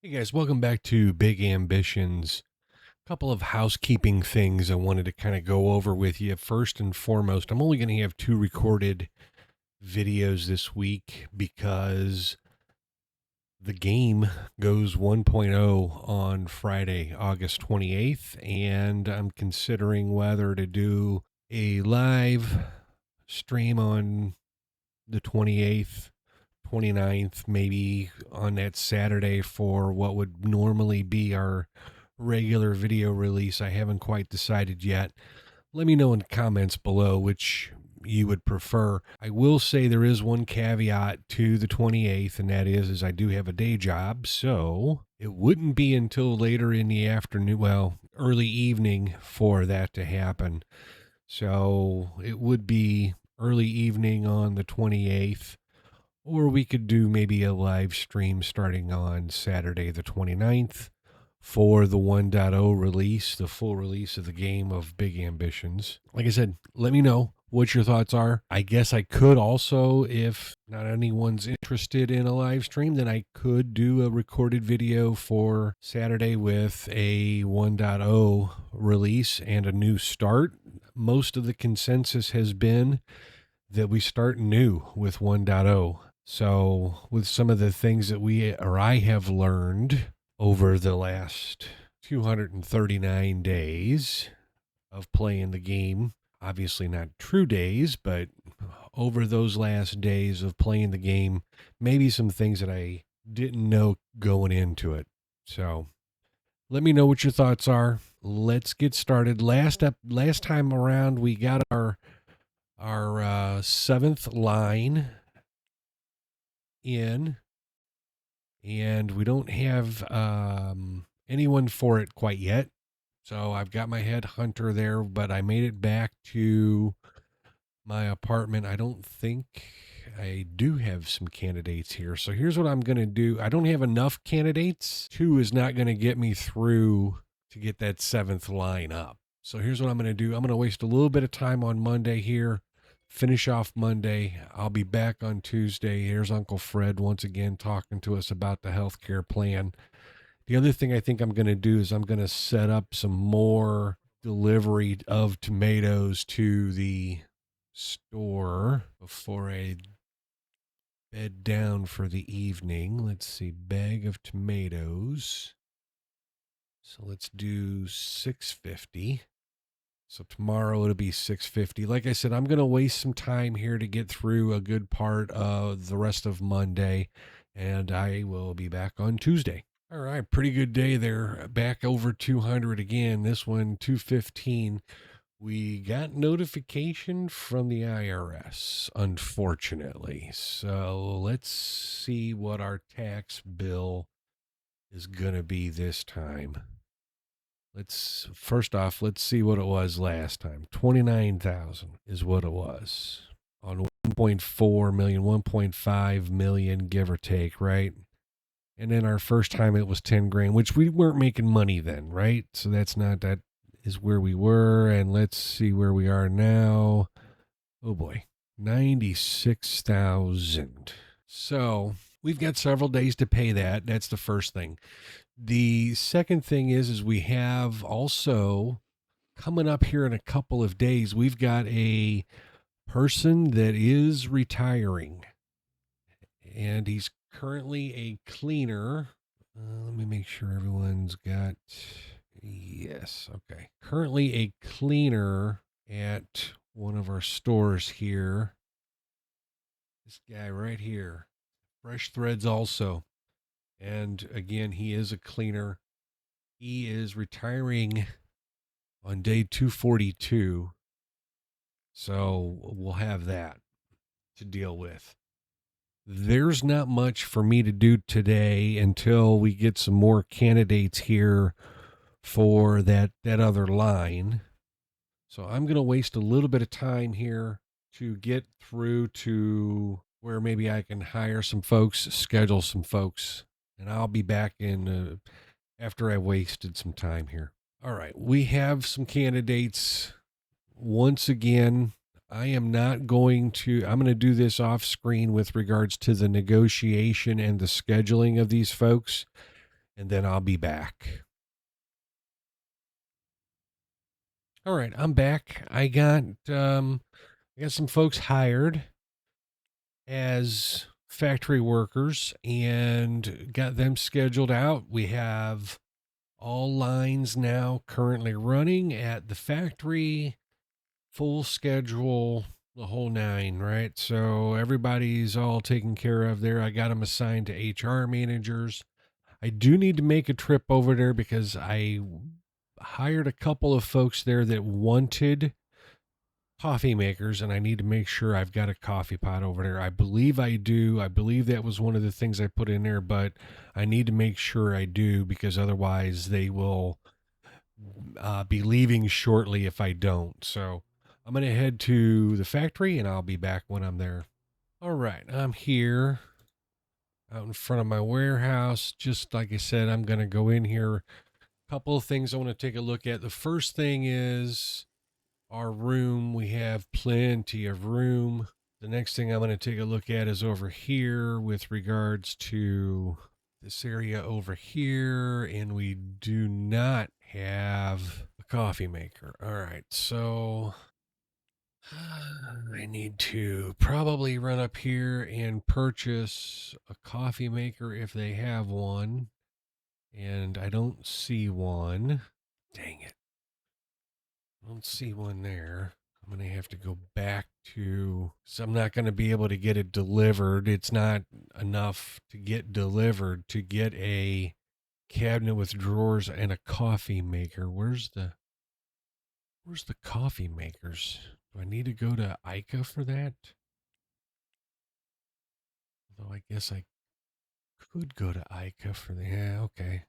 Hey guys, welcome back to Big Ambitions. A couple of housekeeping things I wanted to kind of go over with you. First and foremost, I'm only going to have two recorded videos this week because the game goes 1.0 on Friday, August 28th, and I'm considering whether to do a live stream on the 28th, 29th, maybe on that Saturday for what would normally be our regular video release. I haven't quite decided yet. Let me know in the comments below which you would prefer. I will say there is one caveat to the 28th, and that is I do have a day job, so it wouldn't be until later in the afternoon, well, early evening for that to happen. So it would be early evening on the 28th, or we could do maybe a live stream starting on Saturday the 29th for the 1.0 release, the full release of the game of Big Ambitions. Like I said, let me know what your thoughts are. I guess I could also, if not anyone's interested in a live stream, then I could do a recorded video for Saturday with a 1.0 release and a new start. Most of the consensus has been that we start new with 1.0. So, with some of the things that I have learned over the last 239 days of playing the game, obviously not true days, but over those last days of playing the game, maybe some things that I didn't know going into it. So, let me know what your thoughts are. Let's get started. Last time around, we got our seventh line in, and we don't have anyone for it quite yet. So I've got my head hunter there, but I made it back to my apartment. I don't think I do have some candidates here. So here's what I'm going to do. I don't have enough candidates. Two is not going to get me through to get that seventh line up. So here's what I'm going to do. I'm going to waste a little bit of time on Monday here, finish off Monday. I'll be back on Tuesday. Here's Uncle Fred once again talking to us about the healthcare plan. The other thing I think I'm going to do is I'm going to set up some more delivery of tomatoes to the store before I bed down for the evening. Let's see, bag of tomatoes. So let's do 650. So tomorrow it'll be 650. Like I said, I'm going to waste some time here to get through a good part of the rest of Monday, and I will be back on Tuesday. All right, pretty good day there. Back over 200 again. This one 215. We got notification from the IRS, unfortunately. So let's see what our tax bill is going to be this time. First off, let's see what it was last time. 29,000 is what it was on 1.4 million, 1.5 million, give or take, right? And then our first time it was 10 grand, which we weren't making money then, right? So that is where we were. And let's see where we are now. Oh boy, 96,000. So we've got several days to pay that. That's the first thing. The second thing is we have also coming up here in a couple of days, we've got a person that is retiring, and he's currently a cleaner. Let me make sure everyone's got, yes, okay. Currently a cleaner at one of our stores here. This guy right here, Fresh Threads also. And again, he is a cleaner. He is retiring on day 242. So we'll have that to deal with. There's not much for me to do today until we get some more candidates here for that other line. So I'm going to waste a little bit of time here to get through to where maybe I can hire some folks, schedule some folks, and I'll be back in after I've wasted some time here. All right, we have some candidates. Once again, I'm going to do this off screen with regards to the negotiation and the scheduling of these folks. and then I'll be back. All right, I'm back. I got some folks hired as factory workers and got them scheduled out. We have all lines now currently running at the factory, full schedule, the whole nine, right? So everybody's all taken care of there. I got them assigned to HR managers. I do need to make a trip over there because I hired a couple of folks there that wanted coffee makers, and I need to make sure I've got a coffee pot over there. I believe I do. I believe that was one of the things I put in there, but I need to make sure I do because otherwise they will be leaving shortly if I don't. So I'm going to head to the factory and I'll be back when I'm there. All right, I'm here out in front of my warehouse. Just like I said, I'm going to go in here. A couple of things I want to take a look at. The first thing is our room. We have plenty of room. The next thing I'm going to take a look at is over here with regards to this area over here, and we do not have a coffee maker. All right, so I need to probably run up here and purchase a coffee maker if they have one, and I don't see one. Dang it. I don't see one there. I'm going to have to go back to, so I'm not going to be able to get it delivered. It's not enough to get delivered to get a cabinet with drawers and a coffee maker. Where's the coffee makers? Do I need to go to ICA for that? Although I guess I could go to ICA for the, yeah, okay.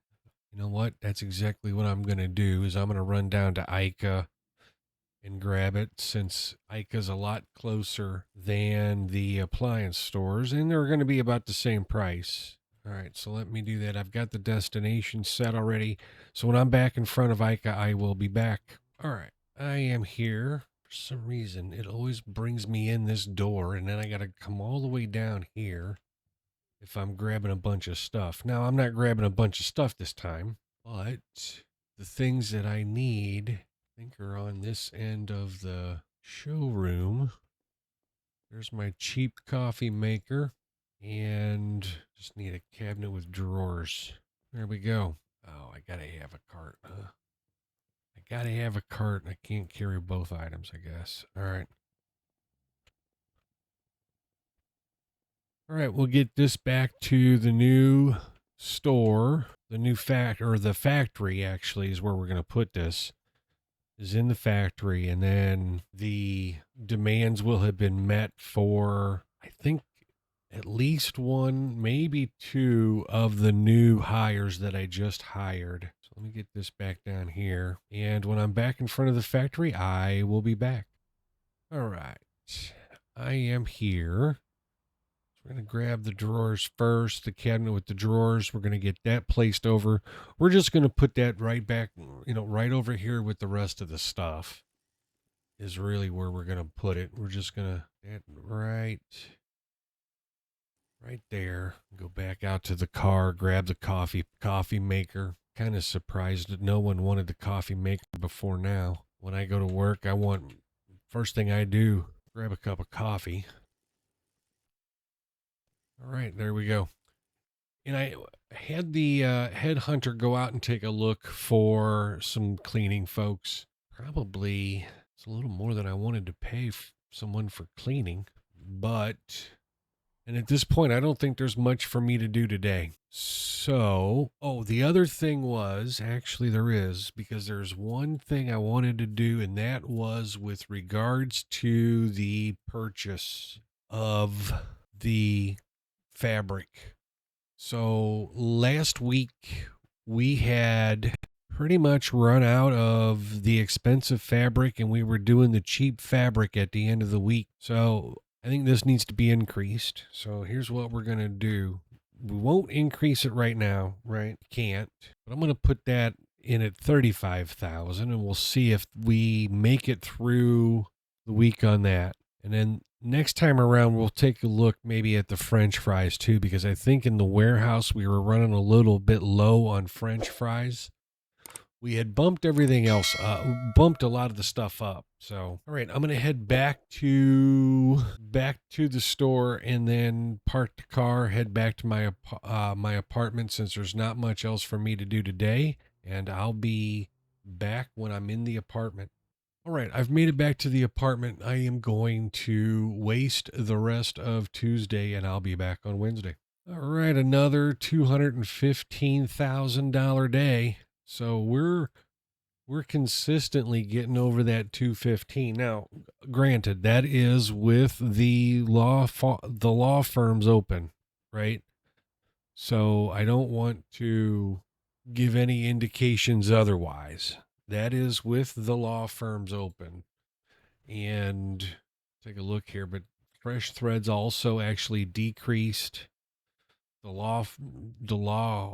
You know what? That's exactly what I'm going to do is I'm going to run down to ICA and grab it since ICA's a lot closer than the appliance stores and they're going to be about the same price. All right, so let me do that. I've got the destination set already. So when I'm back in front of ICA, I will be back. All right, I am here. For some reason, it always brings me in this door and then I got to come all the way down here if I'm grabbing a bunch of stuff. Now, I'm not grabbing a bunch of stuff this time, but the things that I need I think are on this end of the showroom. There's my cheap coffee maker and just need a cabinet with drawers. There we go. Oh, I gotta have a cart. I gotta have a cart and I can't carry both items, I guess. All right. All right, we'll get this back to the new store. The new the factory actually is where we're going to put this. Is in the factory, and then the demands will have been met for, I think, at least one, maybe two of the new hires that I just hired. So let me get this back down here. And when I'm back in front of the factory, I will be back. All right. I am here. We're going to grab the drawers first, the cabinet with the drawers. We're going to get that placed over. We're just going to put that right back, right over here with the rest of the stuff is really where we're going to put it. We're just going to, that right there. Go back out to the car, grab the coffee maker. Kind of surprised that no one wanted the coffee maker before now. When I go to work, first thing I do, grab a cup of coffee. All right, there we go. And I had the headhunter go out and take a look for some cleaning folks. Probably it's a little more than I wanted to pay someone for cleaning, and at this point, I don't think there's much for me to do today. So, the other thing was actually there is because there's one thing I wanted to do, and that was with regards to the purchase of the fabric. So last week we had pretty much run out of the expensive fabric and we were doing the cheap fabric at the end of the week. So I think this needs to be increased. So here's what we're going to do. We won't increase it right now, right? Can't. But I'm going to put that in at 35,000 and we'll see if we make it through the week on that. And then next time around, we'll take a look maybe at the French fries too, because I think in the warehouse we were running a little bit low on French fries. We had bumped everything else up, bumped a lot of the stuff up. So, all right, I'm gonna head back to the store and then park the car, head back to my apartment since there's not much else for me to do today, and I'll be back when I'm in the apartment. All right, I've made it back to the apartment. I am going to waste the rest of Tuesday, and I'll be back on Wednesday. All right, another $215,000 day. So we're consistently getting over that 215. Now, granted, that is with the law firms open, right? So I don't want to give any indications otherwise. That is with the law firms open. And take a look here, but Fresh Threads also actually decreased. The law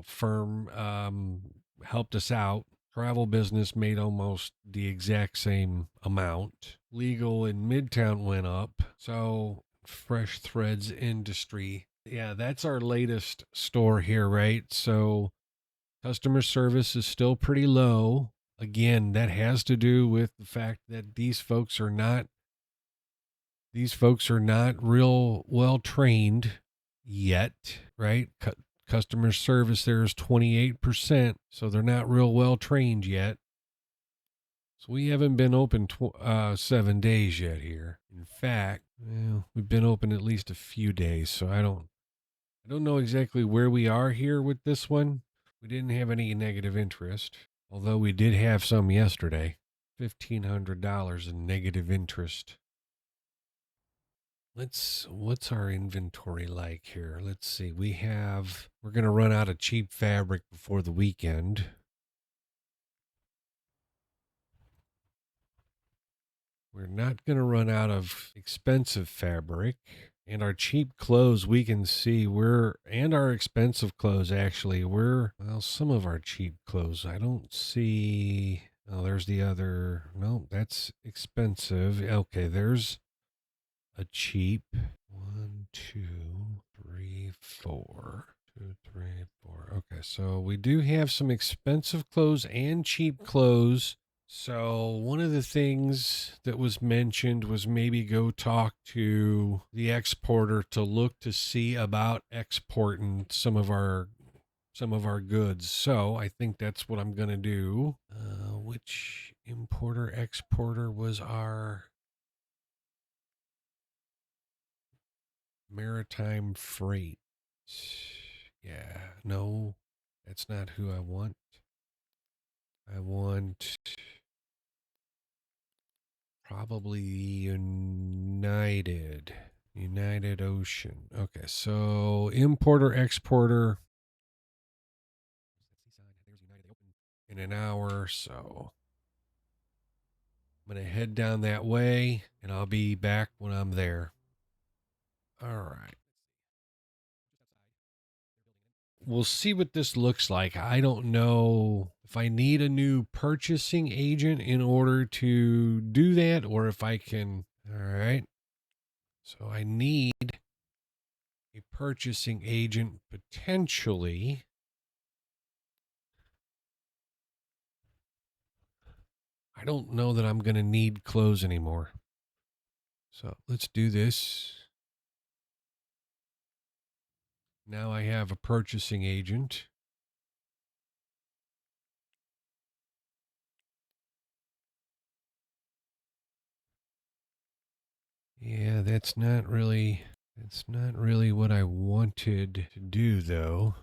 firm helped us out. Travel business made almost the exact same amount. Legal in Midtown went up. So Fresh Threads Industry. Yeah, that's our latest store here, right? So customer service is still pretty low. Again, that has to do with the fact that these folks are not real well trained yet, right? Customer service there is 28%, so they're not real well trained yet. So we haven't been open 7 days yet here. In fact, well, we've been open at least a few days, so I don't know exactly where we are here with this one. We didn't have any negative interest, although we did have some yesterday. $1,500 in negative interest. What's our inventory like here? Let's see. We're going to run out of cheap fabric before the weekend. We're not going to run out of expensive fabric. And our cheap clothes, we can see and our expensive clothes, actually, well, some of our cheap clothes, I don't see. Oh, there's the other. No, that's expensive. Okay, there's a cheap. 1, 2, 3, 4. 2, 3, 4. Okay, so we do have some expensive clothes and cheap clothes. So one of the things that was mentioned was maybe go talk to the exporter to look to see about exporting some of our goods. So I think that's what I'm gonna do. Which importer exporter was our maritime freight? Yeah, no, that's not who I want. I want probably United Ocean. Okay, so importer exporter in an hour. So I'm gonna head down that way, and I'll be back when I'm there. All right. We'll see what this looks like. I don't know if I need a new purchasing agent in order to do that or if I can. All right. So I need a purchasing agent potentially. I don't know that I'm going to need clothes anymore. So let's do this. Now I have a purchasing agent. Yeah, that's not really what I wanted to do though.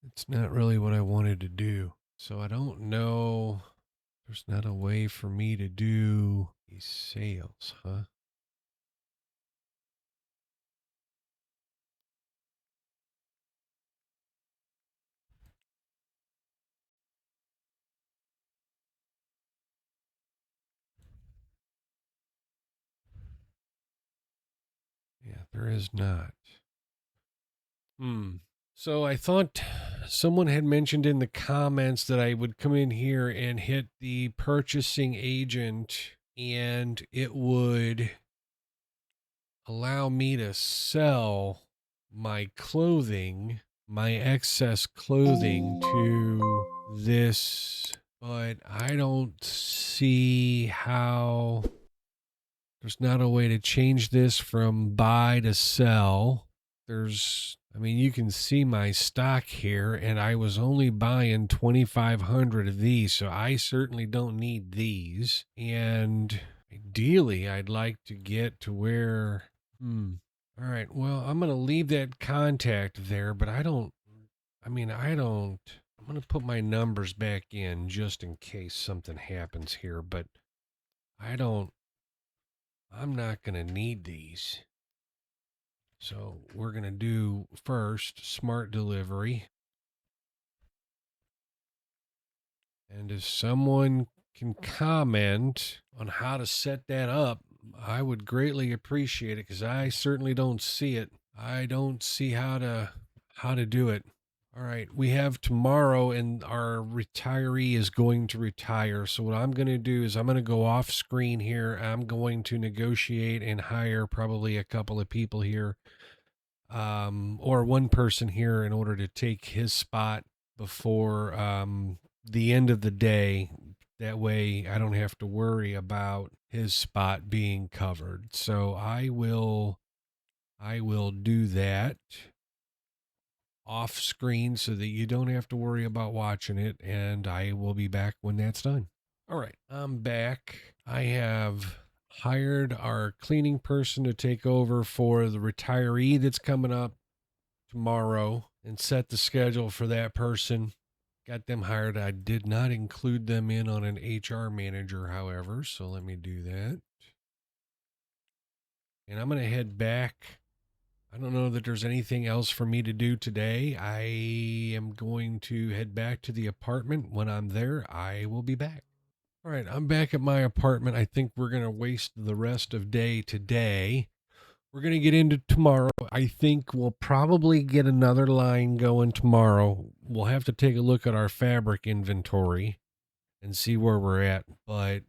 It's not really what I wanted to do. So I don't know. There's not a way for me to do these sales, huh? Yeah, there is not. Hmm. So I thought someone had mentioned in the comments that I would come in here and hit the purchasing agent and it would allow me to sell my clothing, my excess clothing to this, but I don't see how there's not a way to change this from buy to sell. I mean, you can see my stock here, and I was only buying 2,500 of these, so I certainly don't need these. And ideally, I'd like to get to where, all right, well, I'm going to leave that contact there, but I'm going to put my numbers back in just in case something happens here, but I'm not going to need these. So we're going to do first smart delivery. And if someone can comment on how to set that up, I would greatly appreciate it because I certainly don't see it. I don't see how to do it. All right, we have tomorrow, and our retiree is going to retire. So what I'm going to do is I'm going to go off screen here. I'm going to negotiate and hire probably a couple of people here, or one person here in order to take his spot before the end of the day. That way, I don't have to worry about his spot being covered. So I will do that off screen so that you don't have to worry about watching it, and I will be back when that's done. All right, I'm back. I have hired our cleaning person to take over for the retiree that's coming up tomorrow and set the schedule for that person. Got them hired. I did not include them in on an HR manager, however, so let me do that. And I'm going to head back. I don't know that there's anything else for me to do today. I am going to head back to the apartment. When I'm there, I will be back. All right, I'm back at my apartment. I think we're going to waste the rest of day today. We're going to get into tomorrow. I think we'll probably get another line going tomorrow. We'll have to take a look at our fabric inventory and see where we're at. But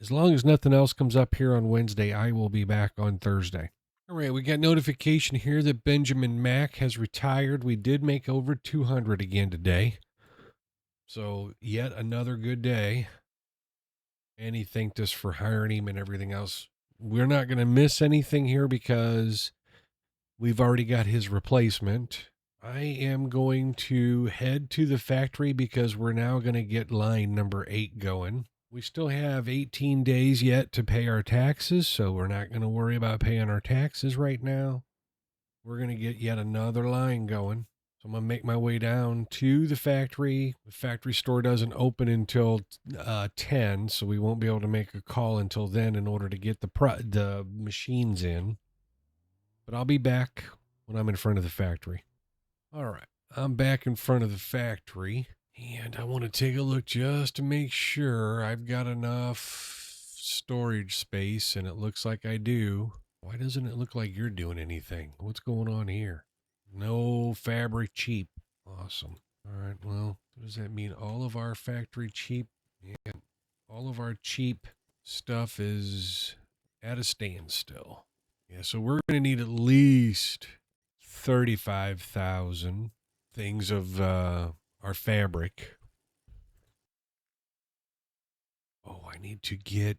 as long as nothing else comes up here on Wednesday, I will be back on Thursday. All right, we got notification here that Benjamin Mack has retired. We did make over 200 again today. So yet another good day. And he thanked us for hiring him and everything else. We're not going to miss anything here because we've already got his replacement. I am going to head to the factory because we're now going to get line number 8 going. We still have 18 days yet to pay our taxes, so we're not going to worry about paying our taxes right now. We're going to get yet another line going. So I'm going to make my way down to the factory. The factory store doesn't open until 10, so we won't be able to make a call until then in order to get the machines in. But I'll be back when I'm in front of the factory. All right, I'm back in front of the factory, and I want to take a look just to make sure I've got enough storage space, and it looks like I do. Why doesn't it look like you're doing anything? What's going on here? No fabric cheap. Awesome. All right, well, what does that mean? All of our factory cheap, yeah, all of our cheap stuff is at a standstill. Yeah, so we're going to need at least 35,000 things of our fabric. Oh, I need to get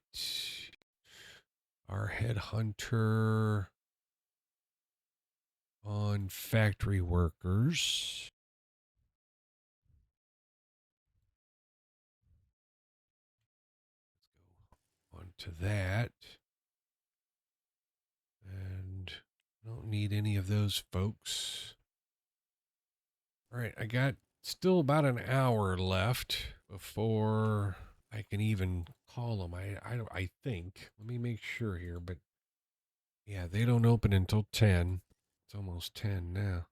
our headhunter on factory workers. Let's go on to that. And I don't need any of those folks. All right, I got still about an hour left before I can even call them. I think. Let me make sure here, but yeah, they don't open until 10. It's almost 10 now.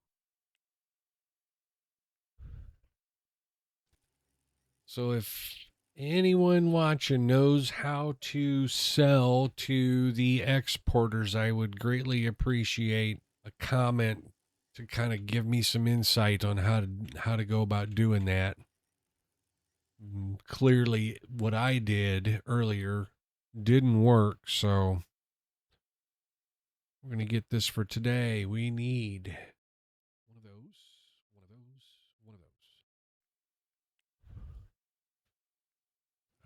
So if anyone watching knows how to sell to the exporters, I would greatly appreciate a comment to kind of give me some insight on how to go about doing that. Clearly, what I did earlier didn't work, so we're going to get this for today. We need one of those, one of those, one of those.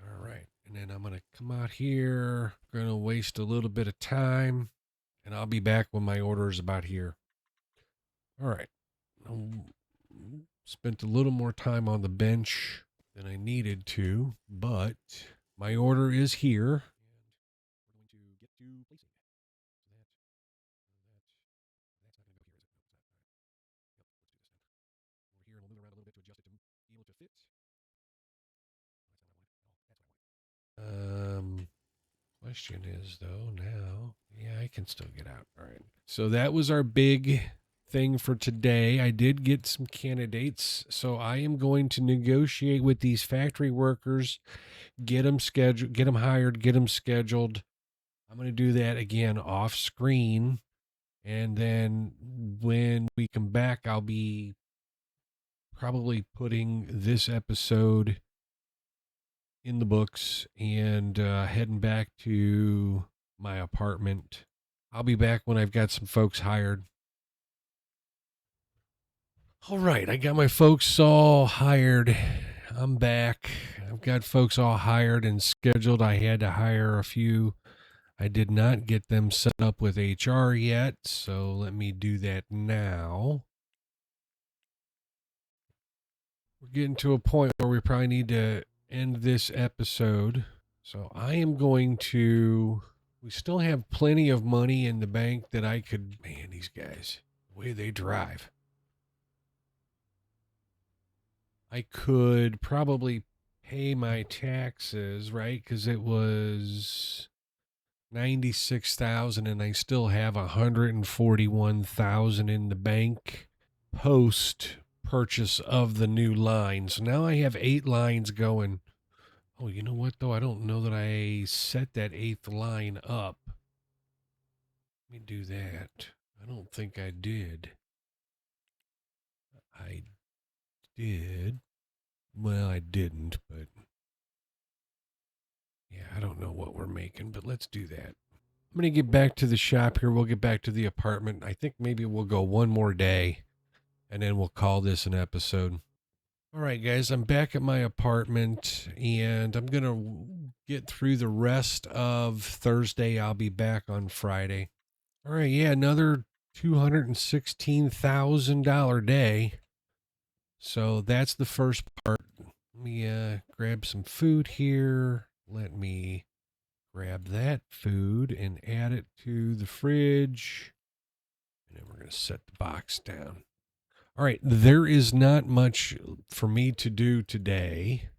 All right. And then I'm going to come out here, going to waste a little bit of time, and I'll be back when my order is about here. All right. Spent a little more time on the bench than I needed to, but my order is here. And we're going to get to placing. So that's not going to go here, is it? Yep, let's do this then. Over here, and we'll move around a little bit to adjust it to be able to fit. Oh, that's not what I want. Oh, that's what I want. Question is though now, yeah, I can still get out. All right. So that was our big thing for today. I did get some candidates, so I am going to negotiate with these factory workers, get them scheduled, get them hired, get them scheduled. I'm going to do that again off screen, and then when we come back, I'll be probably putting this episode in the books and heading back to my apartment. I'll be back when I've got some folks hired. All right, I got my folks all hired. I'm back. I've got folks all hired and scheduled. I had to hire a few. I did not get them set up with HR yet, so let me do that now. We're getting to a point where we probably need to end this episode. So I am going to. We still have plenty of money in the bank that I could. Man, these guys, the way they drive. I could probably pay my taxes, right? Because it was 96,000, and I still have 141,000 in the bank post purchase of the new line. So now I have 8 lines going. Oh, you know what though? I don't know that I set that 8th line up. Let me do that. I don't think I did. I did. Well, I didn't, but yeah, I don't know what we're making, but let's do that. I'm going to get back to the shop here. We'll get back to the apartment. I think maybe we'll go one more day and then we'll call this an episode. All right, guys, I'm back at my apartment and I'm going to get through the rest of Thursday. I'll be back on Friday. All right, yeah, another $216,000 day. So that's the first part. Let me grab some food here. Let me grab that food and add it to the fridge. And then we're going to set the box down. All right, there is not much for me to do today.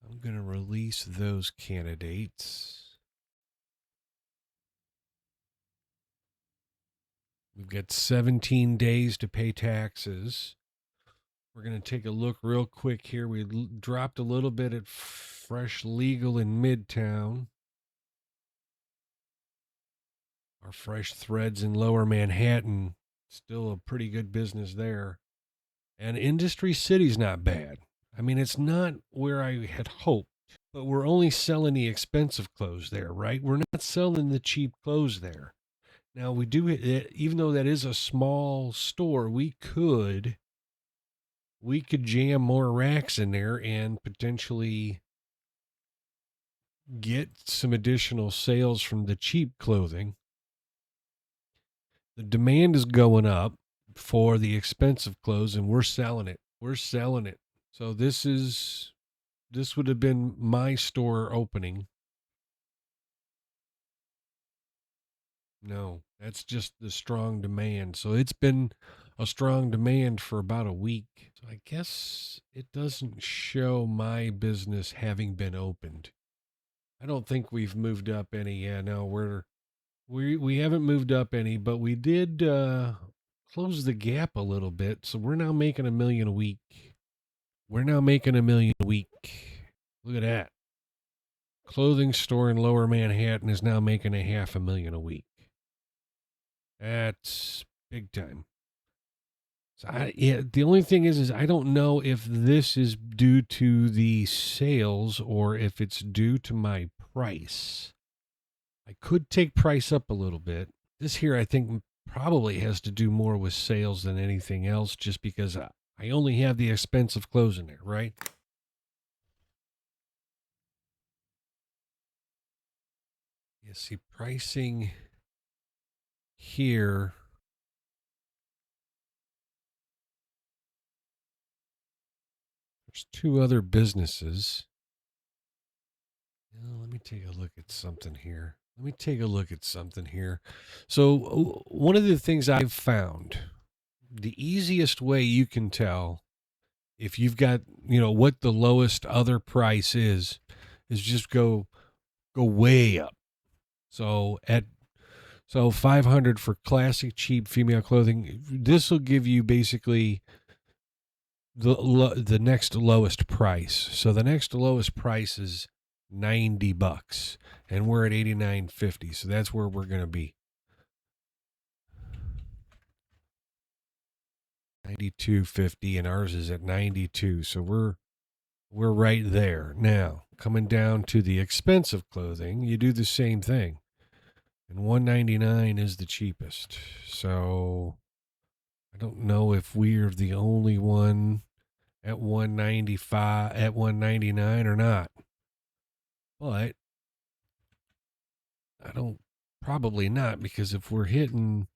I'm going to release those candidates. We've got 17 days to pay taxes. We're going to take a look real quick here. We dropped a little bit at Fresh Legal in Midtown. Our Fresh Threads in Lower Manhattan, still a pretty good business there. And Industry City's not bad. I mean, it's not where I had hoped, but we're only selling the expensive clothes there, right? We're not selling the cheap clothes there. Now, we do, even though that is a small store, we could jam more racks in there and potentially get some additional sales from the cheap clothing. The demand is going up for the expensive clothes and we're selling it. We're selling it. So this would have been my store opening. No, that's just the strong demand. So it's been a strong demand for about a week. So I guess it doesn't show my business having been opened. I don't think we've moved up any. Yeah, no, we haven't moved up any, but we did close the gap a little bit. So we're now making $1 million a week. We're now making $1 million a week. Look at that. Clothing store in Lower Manhattan is now making $500,000 a week. That's big time. So the only thing is I don't know if this is due to the sales or if it's due to my price. I could take price up a little bit. This here, I think, probably has to do more with sales than anything else, just because I only have the expense of closing there, right? You see, pricing here. There's two other businesses. Let me take a look at something here. So, one of the things I've found, the easiest way you can tell if you've got, what the lowest other price is just go way up. So 500 for classic cheap female clothing. This will give you basically the next lowest price. So the next lowest price is $90, and we're at $89.50. So that's where we're going to be. $92.50, and ours is at $92. So we're right there. Now, coming down to the expensive clothing, you do the same thing. And $199 is the cheapest. So I don't know if we're the only one at $199 or not. But probably not, because if we're hitting,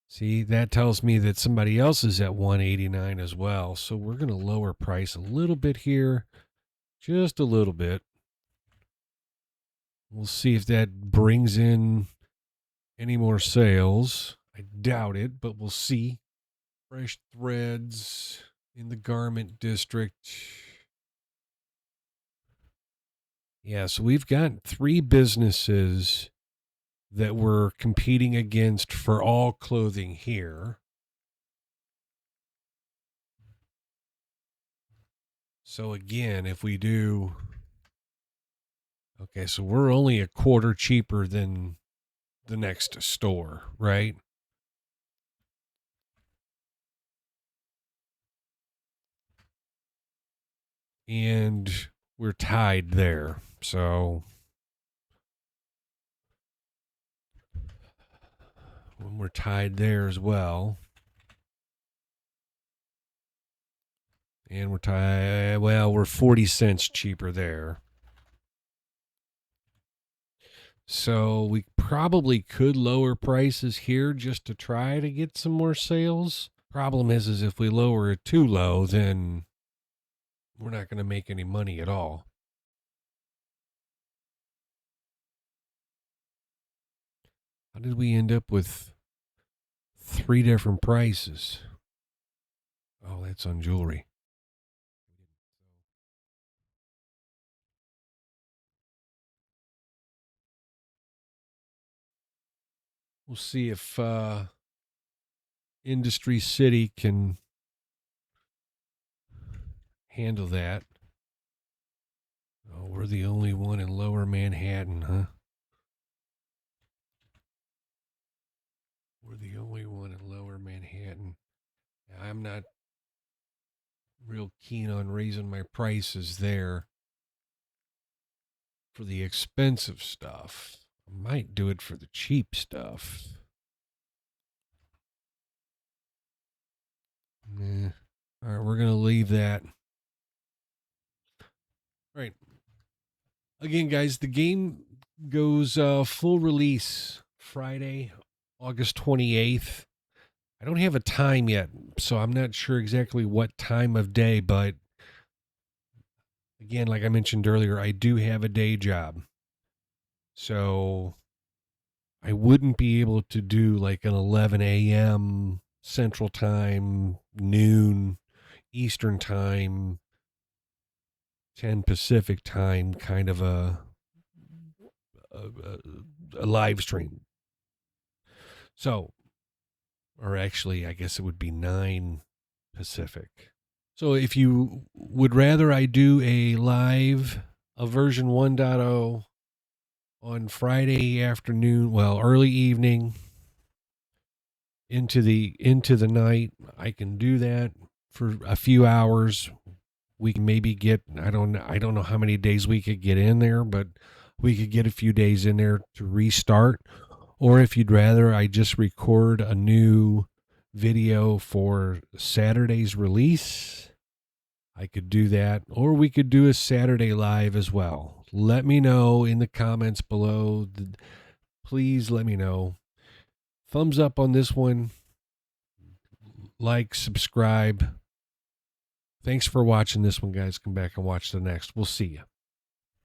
see, that tells me that somebody else is at $189 as well. So we're going to lower price a little bit here, just a little bit. We'll see if that brings in any more sales. I doubt it, but we'll see. Fresh threads in the garment district. Yeah, so we've got 3 businesses that we're competing against for all clothing here. So again, if we do, okay, so we're only a quarter cheaper than the next store, right? And we're tied there. So when we're tied there as well. And we're tied, well, we're 40 cents cheaper there. So we probably could lower prices here just to try to get some more sales. Problem is if we lower it too low, then we're not going to make any money at all. How did we end up with 3 different prices? Oh, that's on jewelry. We'll see if Industry City can handle that. Oh, we're the only one in Lower Manhattan, huh? We're the only one in Lower Manhattan. I'm not real keen on raising my prices there for the expensive stuff. I might do it for the cheap stuff. Nah. All right, we're going to leave that. All right. Again, guys, the game goes full release Friday, August 28th. I don't have a time yet, so I'm not sure exactly what time of day, but again, like I mentioned earlier, I do have a day job. So I wouldn't be able to do like an 11 a.m. Central Time, noon Eastern Time, 10 Pacific Time kind of a live stream. So, or actually, I guess it would be 9 Pacific. So if you would rather I do a version 1.0 on Friday afternoon, well, early evening into the night, I can do that for a few hours. We can maybe get, I don't know how many days we could get in there, but we could get a few days in there to restart. Or if you'd rather, I just record a new video for Saturday's release, I could do that. Or we could do a Saturday live as well. Let me know in the comments below. Please let me know. Thumbs up on this one. Like, subscribe. Thanks for watching this one, guys. Come back and watch the next. We'll see you.